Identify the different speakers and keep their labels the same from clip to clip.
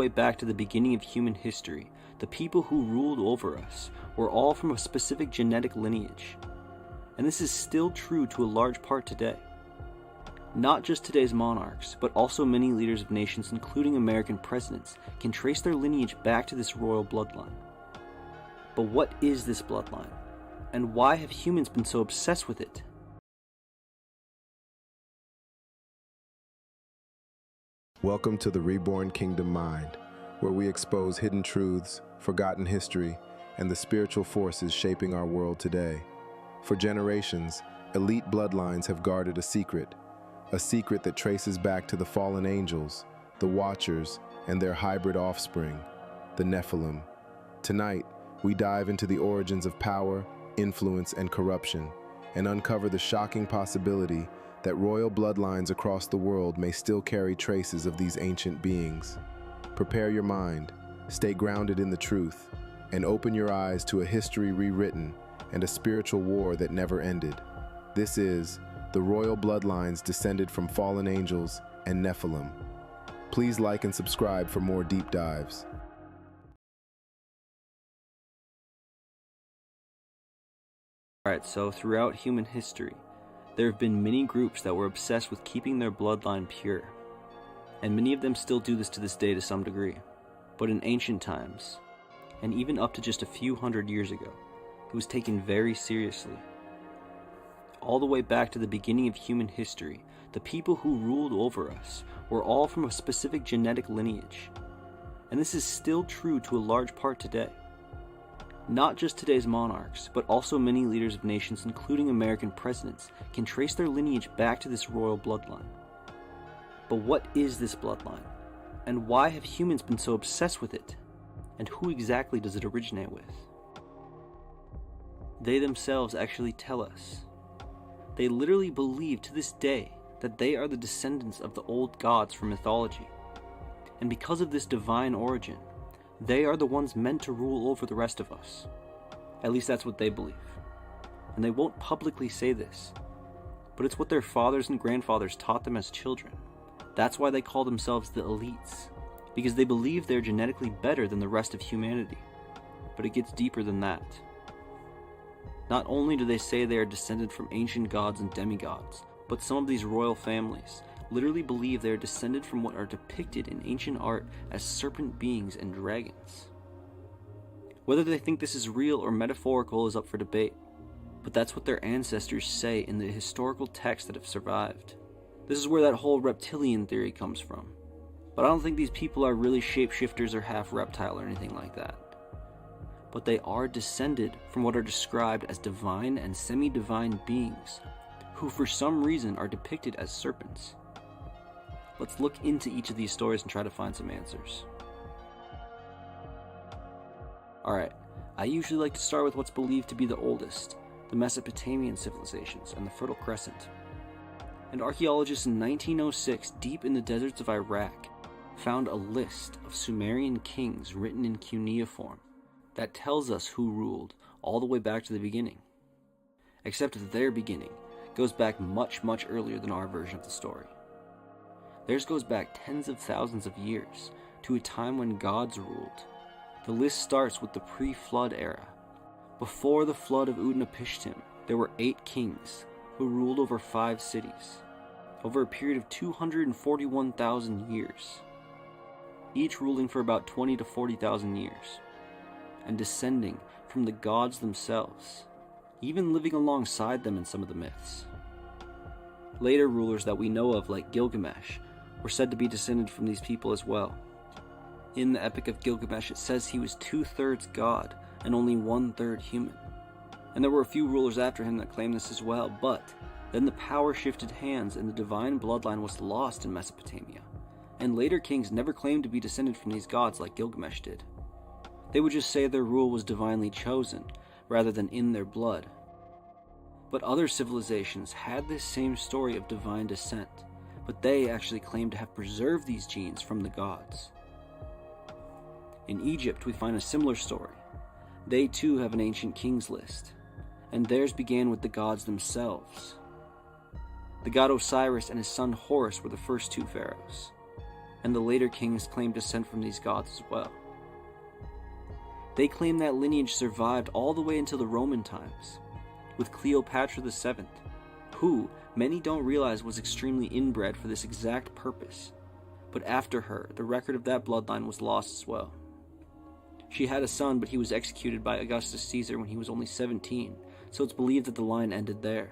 Speaker 1: Way back to the beginning of human history, the people who ruled over us were all from a specific genetic lineage. And this is still true to a large part today. Not just today's monarchs, but also many leaders of nations, including American presidents, can trace their lineage back to this royal bloodline. But what is this bloodline? And why have humans been so obsessed with it?
Speaker 2: Welcome to the Reborn Kingdom Mind, where we expose hidden truths, forgotten history, and the spiritual forces shaping our world today. For generations, elite bloodlines have guarded a secret that traces back to the fallen angels, the Watchers, and their hybrid offspring, the Nephilim. Tonight, we dive into the origins of power, influence, and corruption, and uncover the shocking possibility that royal bloodlines across the world may still carry traces of these ancient beings. Prepare your mind, stay grounded in the truth, and open your eyes to a history rewritten and a spiritual war that never ended. This is the royal bloodlines descended from fallen angels and Nephilim. Please like and subscribe for more deep dives.
Speaker 1: Alright, so throughout human history, there have been many groups that were obsessed with keeping their bloodline pure. And many of them still do this to this day to some degree. But in ancient times, and even up to just a few hundred years ago, it was taken very seriously. All the way back to the beginning of human history, the people who ruled over us were all from a specific genetic lineage. And this is still true to a large part today. Not just today's monarchs, but also many leaders of nations, including American presidents, can trace their lineage back to this royal bloodline. But what is this bloodline? And why have humans been so obsessed with it? And who exactly does it originate with? They themselves actually tell us. They literally believe to this day that they are the descendants of the old gods from mythology. And because of this divine origin, they are the ones meant to rule over the rest of us. At least that's what they believe. And they won't publicly say this, but it's what their fathers and grandfathers taught them as children. That's why they call themselves the elites, because they believe they're genetically better than the rest of humanity. But it gets deeper than that. Not only do they say they are descended from ancient gods and demigods, but some of these royal families literally believe they are descended from what are depicted in ancient art as serpent beings and dragons. Whether they think this is real or metaphorical is up for debate, but that's what their ancestors say in the historical texts that have survived. This is where that whole reptilian theory comes from. But I don't think these people are really shapeshifters or half reptile or anything like that. But they are descended from what are described as divine and semi-divine beings, who for some reason are depicted as serpents. Let's look into each of these stories and try to find some answers. Alright, I usually like to start with what's believed to be the oldest, the Mesopotamian civilizations and the Fertile Crescent. And archaeologists in 1906, deep in the deserts of Iraq, found a list of Sumerian kings written in cuneiform that tells us who ruled all the way back to the beginning. Except that their beginning goes back much, much earlier than our version of the story. Theirs goes back tens of thousands of years, to a time when gods ruled. The list starts with the pre-flood era. Before the flood of Utnapishtim, there were 8 kings who ruled over 5 cities, over a period of 241,000 years, each ruling for about 20 to 40,000 years, and descending from the gods themselves, even living alongside them in some of the myths. Later rulers that we know of, like Gilgamesh, were said to be descended from these people as well. In the Epic of Gilgamesh, it says he was 2/3 god and only 1/3 human. And there were a few rulers after him that claimed this as well, but then the power shifted hands and the divine bloodline was lost in Mesopotamia, and later kings never claimed to be descended from these gods like Gilgamesh did. They would just say their rule was divinely chosen, rather than in their blood. But other civilizations had this same story of divine descent, but they actually claimed to have preserved these genes from the gods. In Egypt, we find a similar story. They too have an ancient kings list, and theirs began with the gods themselves. The god Osiris and his son Horus were the first 2 pharaohs. and the later kings claimed descent from these gods as well. They claim that lineage survived all the way until the Roman times, with Cleopatra VII, who many don't realize was extremely inbred for this exact purpose, but after her, the record of that bloodline was lost as well. She had a son, but he was executed by Augustus Caesar when he was only 17, so it's believed that the line ended there.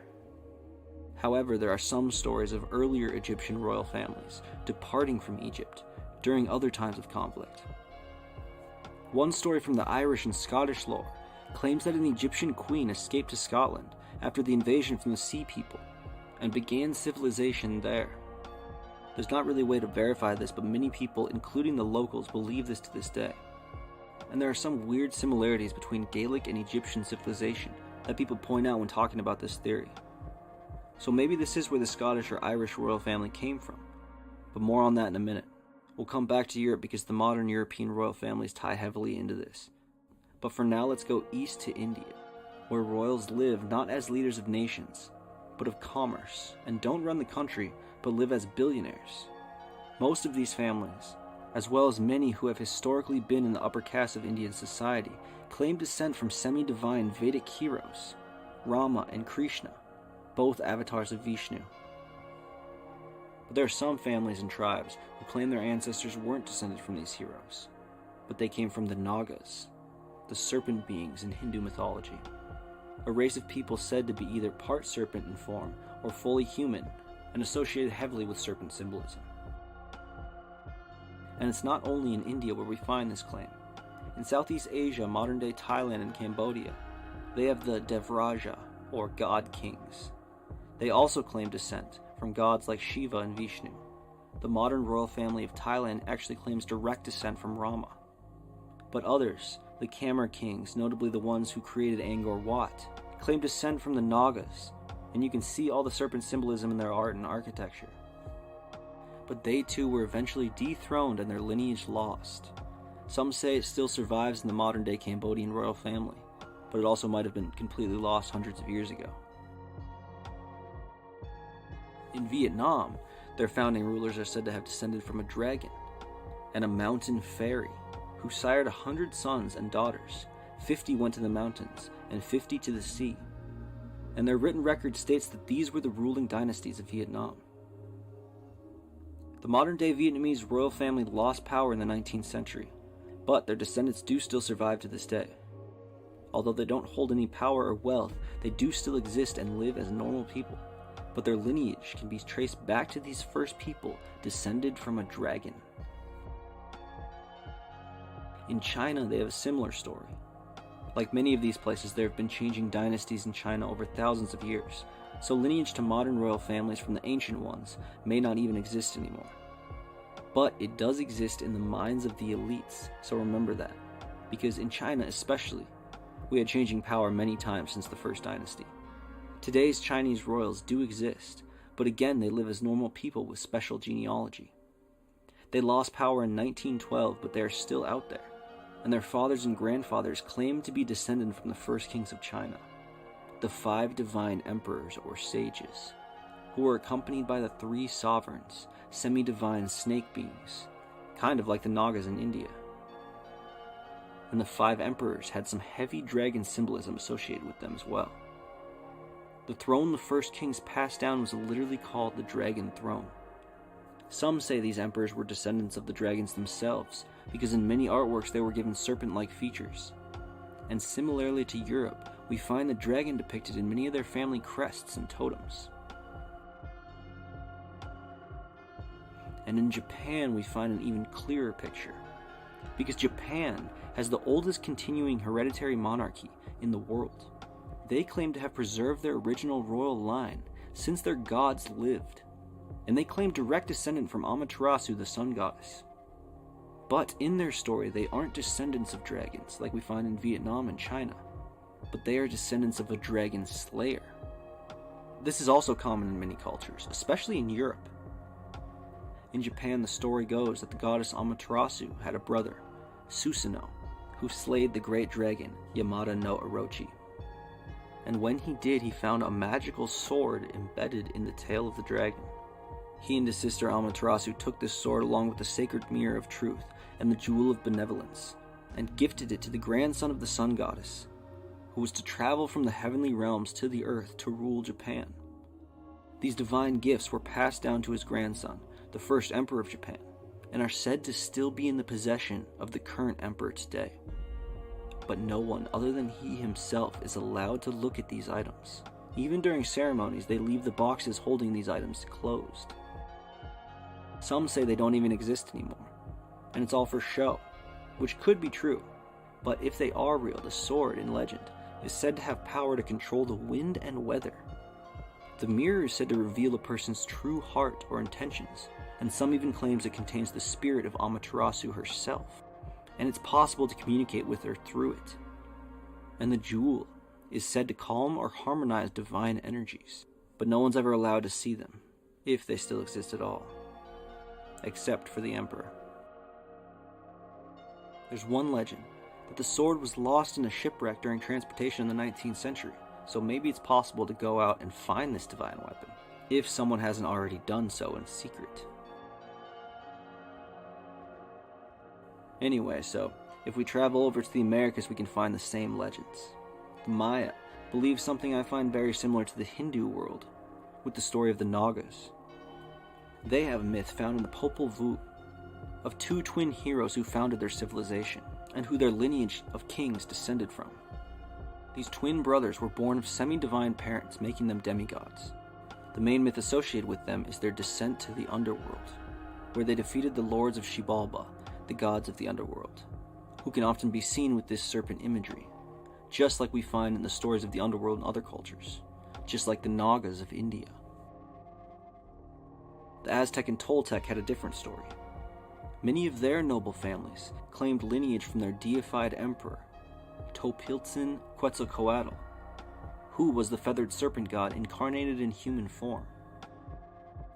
Speaker 1: However, there are some stories of earlier Egyptian royal families departing from Egypt during other times of conflict. One story from the Irish and Scottish lore claims that an Egyptian queen escaped to Scotland after the invasion from the Sea People and began civilization there. There's not really a way to verify this, but many people, including the locals, believe this to this day. And there are some weird similarities between Gaelic and Egyptian civilization that people point out when talking about this theory. So maybe this is where the Scottish or Irish royal family came from, but more on that in a minute. We'll come back to Europe because the modern European royal families tie heavily into this. But for now, let's go east to India, where royals live not as leaders of nations, but of commerce, and don't run the country, but live as billionaires. Most of these families, as well as many who have historically been in the upper caste of Indian society, claim descent from semi-divine Vedic heroes, Rama and Krishna, both avatars of Vishnu. But there are some families and tribes who claim their ancestors weren't descended from these heroes, but they came from the Nagas, the serpent beings in Hindu mythology, a race of people said to be either part serpent in form or fully human, and associated heavily with serpent symbolism. And it's not only in India where we find this claim. In Southeast Asia, modern-day Thailand and Cambodia, they have the Devraja, or God Kings. They also claim descent from gods like Shiva and Vishnu. The modern royal family of Thailand actually claims direct descent from Rama. But others, the Khmer kings, notably the ones who created Angkor Wat, claim descent from the Nagas, and you can see all the serpent symbolism in their art and architecture. But they too were eventually dethroned and their lineage lost. Some say it still survives in the modern-day Cambodian royal family, but it also might have been completely lost hundreds of years ago. In Vietnam, their founding rulers are said to have descended from a dragon and a mountain fairy who sired 100 sons and daughters. 50 went to the mountains and 50 to the sea. And their written record states that these were the ruling dynasties of Vietnam. The modern-day Vietnamese royal family lost power in the 19th century, but their descendants do still survive to this day. Although they don't hold any power or wealth, they do still exist and live as normal people. But their lineage can be traced back to these first people descended from a dragon. In China, they have a similar story. Like many of these places, there have been changing dynasties in China over thousands of years, so lineage to modern royal families from the ancient ones may not even exist anymore. But it does exist in the minds of the elites, so remember that, because in China especially, we had changing power many times since the first dynasty. Today's Chinese royals do exist, but again they live as normal people with special genealogy. They lost power in 1912, but they are still out there, and their fathers and grandfathers claim to be descended from the first kings of China, the 5 divine emperors or sages, who were accompanied by the 3 sovereigns, semi-divine snake beings, kind of like the Nagas in India. And the 5 emperors had some heavy dragon symbolism associated with them as well. The throne the first kings passed down was literally called the Dragon Throne. Some say these emperors were descendants of the dragons themselves, because in many artworks they were given serpent-like features. And similarly to Europe, we find the dragon depicted in many of their family crests and totems. And in Japan we find an even clearer picture, because Japan has the oldest continuing hereditary monarchy in the world. They claim to have preserved their original royal line since their gods lived, and they claim direct descent from Amaterasu, the sun goddess. But in their story, they aren't descendants of dragons like we find in Vietnam and China, but they are descendants of a dragon slayer. This is also common in many cultures, especially in Europe. In Japan, the story goes that the goddess Amaterasu had a brother, Susanoo, who slayed the great dragon Yamada no Orochi. And when he did, he found a magical sword embedded in the tail of the dragon. He and his sister Amaterasu took this sword along with the sacred mirror of truth and the jewel of benevolence, and gifted it to the grandson of the sun goddess, who was to travel from the heavenly realms to the earth to rule Japan. These divine gifts were passed down to his grandson, the first emperor of Japan, and are said to still be in the possession of the current emperor today. But no one other than he himself is allowed to look at these items. Even during ceremonies, they leave the boxes holding these items closed. Some say they don't even exist anymore, and it's all for show, which could be true, but if they are real, the sword in legend is said to have power to control the wind and weather. The mirror is said to reveal a person's true heart or intentions, and some even claims it contains the spirit of Amaterasu herself, and it's possible to communicate with her through it. And the jewel is said to calm or harmonize divine energies, but no one's ever allowed to see them, if they still exist at all, except for the emperor. There's one legend that the sword was lost in a shipwreck during transportation in the 19th century, so maybe it's possible to go out and find this divine weapon, if someone hasn't already done so in secret. Anyway, so if we travel over to the Americas, we can find the same legends. The Maya believe something I find very similar to the Hindu world, with the story of the Nagas. They have a myth found in the Popol Vuh of two twin heroes who founded their civilization, and who their lineage of kings descended from. These twin brothers were born of semi-divine parents, making them demigods. The main myth associated with them is their descent to the underworld, where they defeated the lords of Xibalba, the gods of the underworld, who can often be seen with this serpent imagery, just like we find in the stories of the underworld in other cultures, just like the Nagas of India. The Aztec and Toltec had a different story. Many of their noble families claimed lineage from their deified emperor, Topiltzin Quetzalcoatl, who was the feathered serpent god incarnated in human form.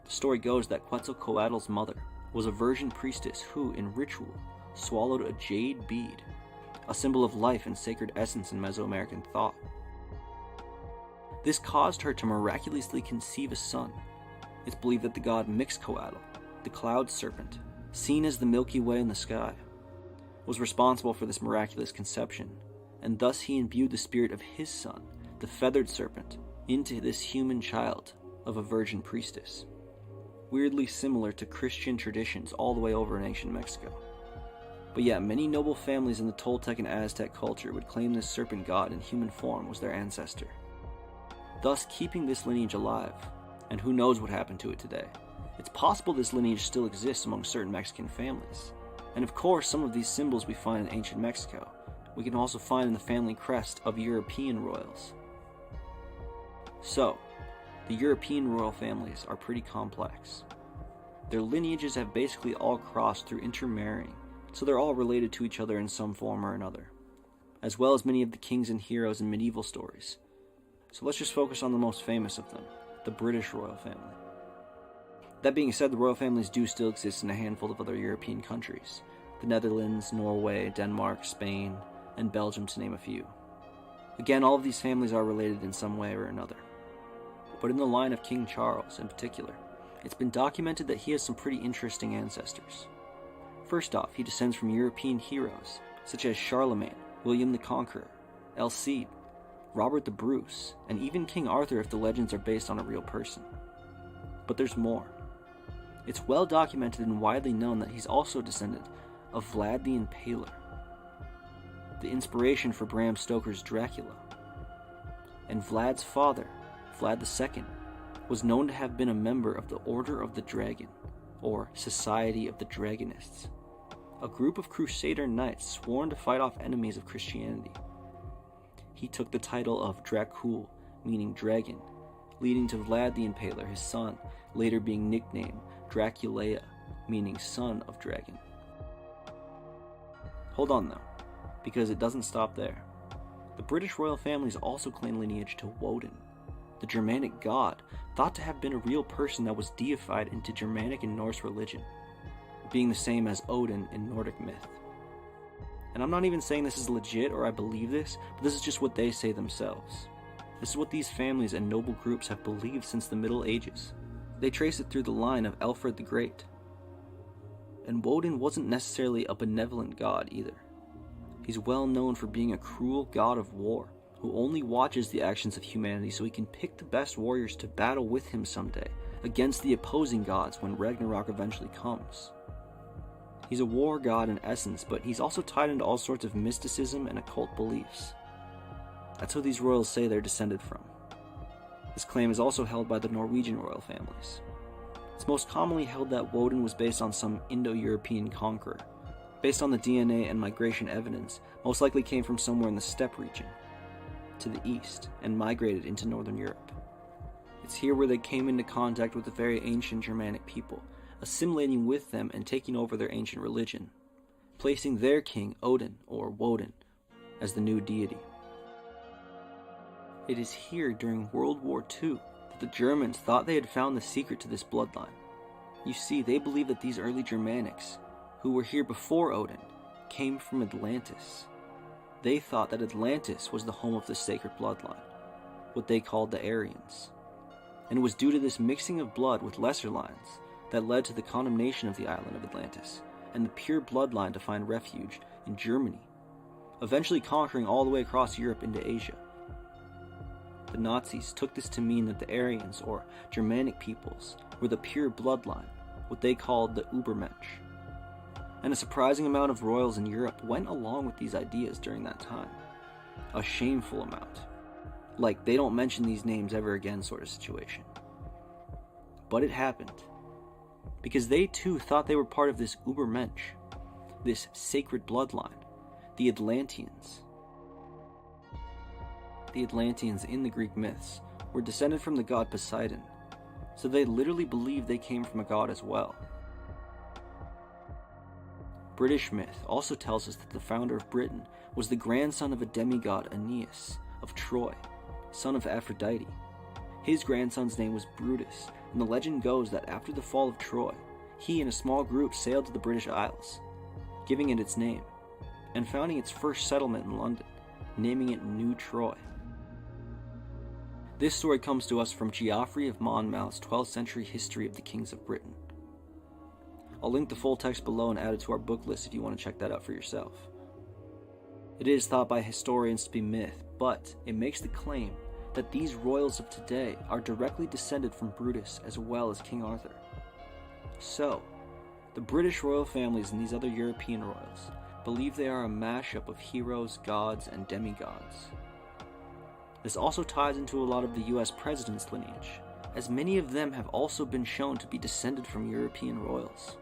Speaker 1: The story goes that Quetzalcoatl's mother was a virgin priestess who, in ritual, swallowed a jade bead, a symbol of life and sacred essence in Mesoamerican thought. This caused her to miraculously conceive a son. It's believed that the god Mixcoatl, the cloud serpent, seen as the Milky Way in the sky, was responsible for this miraculous conception, and thus he imbued the spirit of his son, the feathered serpent, into this human child of a virgin priestess. Weirdly similar to Christian traditions all the way over in ancient Mexico. But yeah, many noble families in the Toltec and Aztec culture would claim this serpent god in human form was their ancestor, thus keeping this lineage alive, and who knows what happened to it today. It's possible this lineage still exists among certain Mexican families, and of course some of these symbols we find in ancient Mexico we can also find in the family crest of European royals. So, the European royal families are pretty complex. Their lineages have basically all crossed through intermarrying, so they're all related to each other in some form or another, as well as many of the kings and heroes in medieval stories. So let's just focus on the most famous of them, the British royal family. That being said, the royal families do still exist in a handful of other European countries, the Netherlands, Norway, Denmark, Spain, and Belgium to name a few. Again, all of these families are related in some way or another. But in the line of King Charles in particular, it's been documented that he has some pretty interesting ancestors. First off, he descends from European heroes such as Charlemagne, William the Conqueror, El Cid, Robert the Bruce, and even King Arthur if the legends are based on a real person. But there's more. It's well documented and widely known that he's also a descendant of Vlad the Impaler, the inspiration for Bram Stoker's Dracula. And Vlad's father, Vlad II, was known to have been a member of the Order of the Dragon, or Society of the Dragonists, a group of crusader knights sworn to fight off enemies of Christianity. He took the title of Dracul, meaning dragon, leading to Vlad the Impaler, his son, later being nicknamed Draculea, meaning son of dragon. Hold on though, because it doesn't stop there. The British royal families also claim lineage to Woden, the Germanic god, thought to have been a real person that was deified into Germanic and Norse religion, being the same as Odin in Nordic myth. And I'm not even saying this is legit or I believe this, but this is just what they say themselves. This is what these families and noble groups have believed since the Middle Ages. They trace it through the line of Alfred the Great. And Woden wasn't necessarily a benevolent god either. He's well known for being a cruel god of war, who only watches the actions of humanity so he can pick the best warriors to battle with him someday, against the opposing gods when Ragnarok eventually comes. He's a war god in essence, but he's also tied into all sorts of mysticism and occult beliefs. That's who these royals say they're descended from. This claim is also held by the Norwegian royal families. It's most commonly held that Woden was based on some Indo-European conqueror. Based on the DNA and migration evidence, most likely came from somewhere in the steppe region, to the east, and migrated into northern Europe. It's here where they came into contact with the very ancient Germanic people, assimilating with them and taking over their ancient religion, placing their king, Odin, or Woden, as the new deity. It is here during World War II that the Germans thought they had found the secret to this bloodline. You see, they believed that these early Germanics, who were here before Odin, came from Atlantis. They thought that Atlantis was the home of the sacred bloodline, what they called the Aryans. And it was due to this mixing of blood with lesser lines that led to the condemnation of the island of Atlantis and the pure bloodline to find refuge in Germany, eventually conquering all the way across Europe into Asia. The Nazis took this to mean that the Aryans, or Germanic peoples, were the pure bloodline, what they called the Übermensch. And a surprising amount of royals in Europe went along with these ideas during that time. A shameful amount. Like, they don't mention these names ever again sort of situation. But it happened. Because they too thought they were part of this Übermensch, this sacred bloodline, the Atlanteans. The Atlanteans in the Greek myths were descended from the god Poseidon, so they literally believed they came from a god as well. British myth also tells us that the founder of Britain was the grandson of a demigod Aeneas of Troy, son of Aphrodite. His grandson's name was Brutus, and the legend goes that after the fall of Troy, he and a small group sailed to the British Isles, giving it its name, and founding its first settlement in London, naming it New Troy. This story comes to us from Geoffrey of Monmouth's 12th century History of the Kings of Britain. I'll link the full text below and add it to our book list if you want to check that out for yourself. It is thought by historians to be myth, but it makes the claim that these royals of today are directly descended from Brutus as well as King Arthur. So, the British royal families and these other European royals believe they are a mashup of heroes, gods, and demigods. This also ties into a lot of the US presidents' lineage, as many of them have also been shown to be descended from European royals.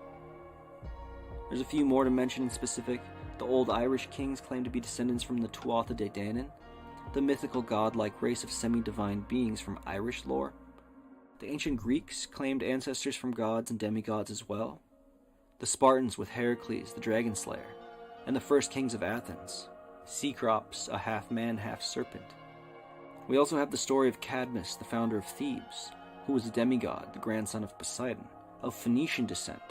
Speaker 1: There's a few more to mention in specific. The old Irish kings claim to be descendants from the Tuatha De Danann, the mythical godlike race of semi-divine beings from Irish lore. The ancient Greeks claimed ancestors from gods and demigods as well. The Spartans with Heracles, the dragon slayer, and the first kings of Athens, Cecrops, a half-man, half-serpent. We also have the story of Cadmus, the founder of Thebes, who was a demigod, the grandson of Poseidon, of Phoenician descent,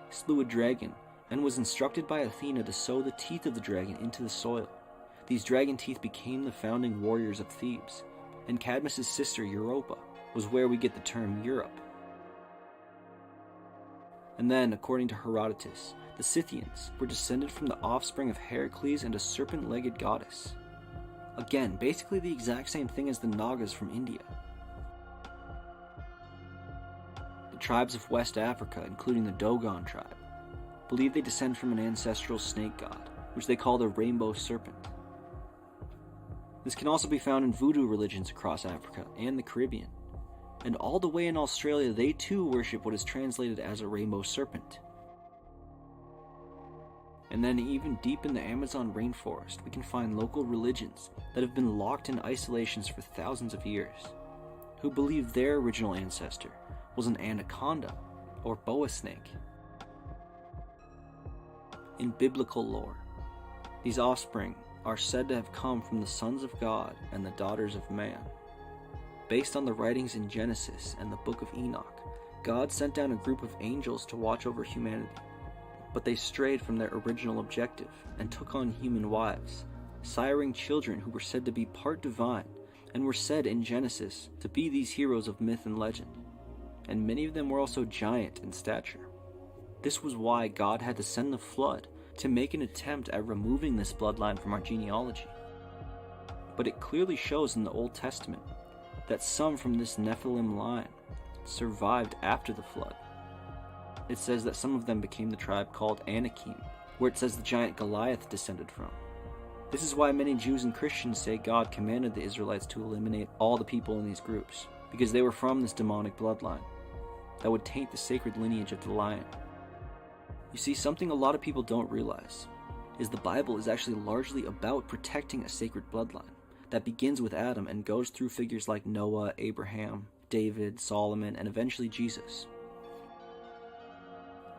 Speaker 1: slew a dragon, and was instructed by Athena to sow the teeth of the dragon into the soil. These dragon teeth became the founding warriors of Thebes, and Cadmus' sister Europa was where we get the term Europe. And then, according to Herodotus, the Scythians were descended from the offspring of Heracles and a serpent-legged goddess. Again, basically the exact same thing as the Nagas from India. The tribes of West Africa, including the Dogon tribe, believe they descend from an ancestral snake god, which they call the rainbow serpent. This can also be found in voodoo religions across Africa and the Caribbean. And all the way in Australia, they too worship what is translated as a rainbow serpent. And then even deep in the Amazon rainforest, we can find local religions that have been locked in isolations for thousands of years, who believe their original ancestor was an anaconda or boa snake. In biblical lore, these offspring are said to have come from the sons of God and the daughters of man. Based on the writings in Genesis and the Book of Enoch, God sent down a group of angels to watch over humanity. But they strayed from their original objective and took on human wives, siring children who were said to be part divine and were said in Genesis to be these heroes of myth and legend. and many of them were also giant in stature. This was why God had to send the flood to make an attempt at removing this bloodline from our genealogy. But it clearly shows in the Old Testament that some from this Nephilim line survived after the flood. It says that some of them became the tribe called Anakim, where it says the giant Goliath descended from. This is why many Jews and Christians say God commanded the Israelites to eliminate all the people in these groups, because they were from this demonic bloodline that would taint the sacred lineage of the lion. You see, something a lot of people don't realize is the Bible is actually largely about protecting a sacred bloodline that begins with Adam and goes through figures like Noah, Abraham, David, Solomon, and eventually Jesus.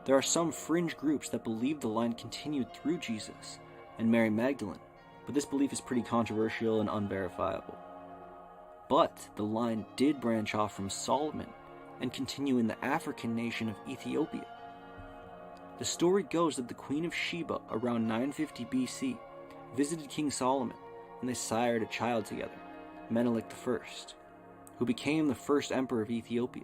Speaker 1: There are some fringe groups that believe the line continued through Jesus and Mary Magdalene, but this belief is pretty controversial and unverifiable. But the line did branch off from Solomon and continue in the African nation of Ethiopia. The story goes that the Queen of Sheba, around 950 BC, visited King Solomon, and they sired a child together, Menelik I, who became the first emperor of Ethiopia,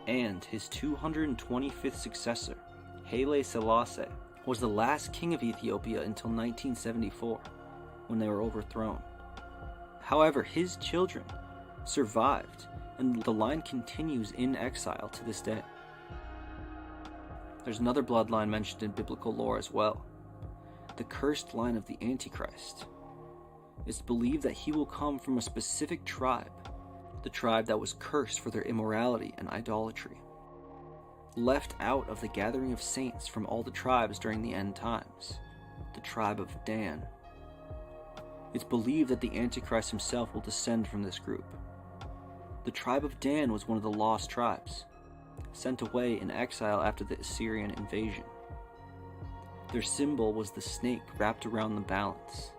Speaker 1: and his 225th successor, Haile Selassie, was the last king of Ethiopia until 1974, when they were overthrown. However, his children survived, and the line continues in exile to this day. There's another bloodline mentioned in biblical lore as well, the cursed line of the Antichrist. It's believed that he will come from a specific tribe, the tribe that was cursed for their immorality and idolatry, left out of the gathering of saints from all the tribes during the end times, the tribe of Dan. It's believed that the Antichrist himself will descend from this group. The tribe of Dan was one of the lost tribes, sent away in exile after the Assyrian invasion. Their symbol was the snake wrapped around the balance.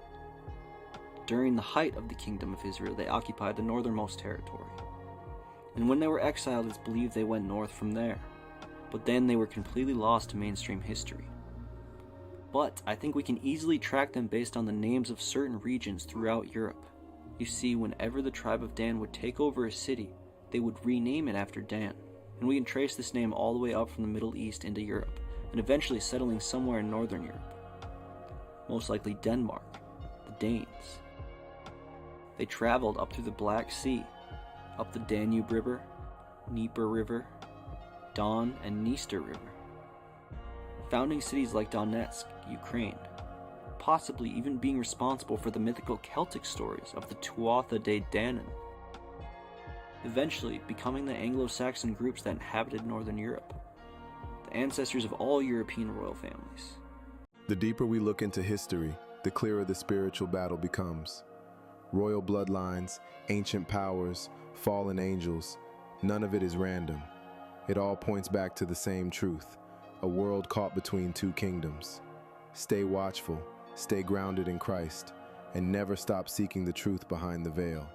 Speaker 1: During the height of the kingdom of Israel, they occupied the northernmost territory. And when they were exiled, it's believed they went north from there. But then they were completely lost to mainstream history. But I think we can easily track them based on the names of certain regions throughout Europe. You see, whenever the tribe of Dan would take over a city, they would rename it after Dan. And we can trace this name all the way up from the Middle East into Europe, and eventually settling somewhere in Northern Europe. Most likely Denmark, the Danes. They traveled up through the Black Sea, up the Danube River, Dnieper River, Don and Dniester River, founding cities like Donetsk, Ukraine, possibly even being responsible for the mythical Celtic stories of the Tuatha De Danann, eventually becoming the Anglo-Saxon groups that inhabited Northern Europe, the ancestors of all European royal families.
Speaker 2: The deeper we look into history, the clearer the spiritual battle becomes. Royal bloodlines, ancient powers, fallen angels, none of it is random. It all points back to the same truth, a world caught between two kingdoms. Stay watchful, stay grounded in Christ, and never stop seeking the truth behind the veil.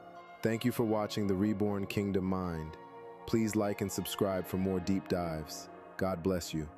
Speaker 2: Thank you for watching the Reborn Kingdom Mind. Please like and subscribe for more deep dives. God bless you.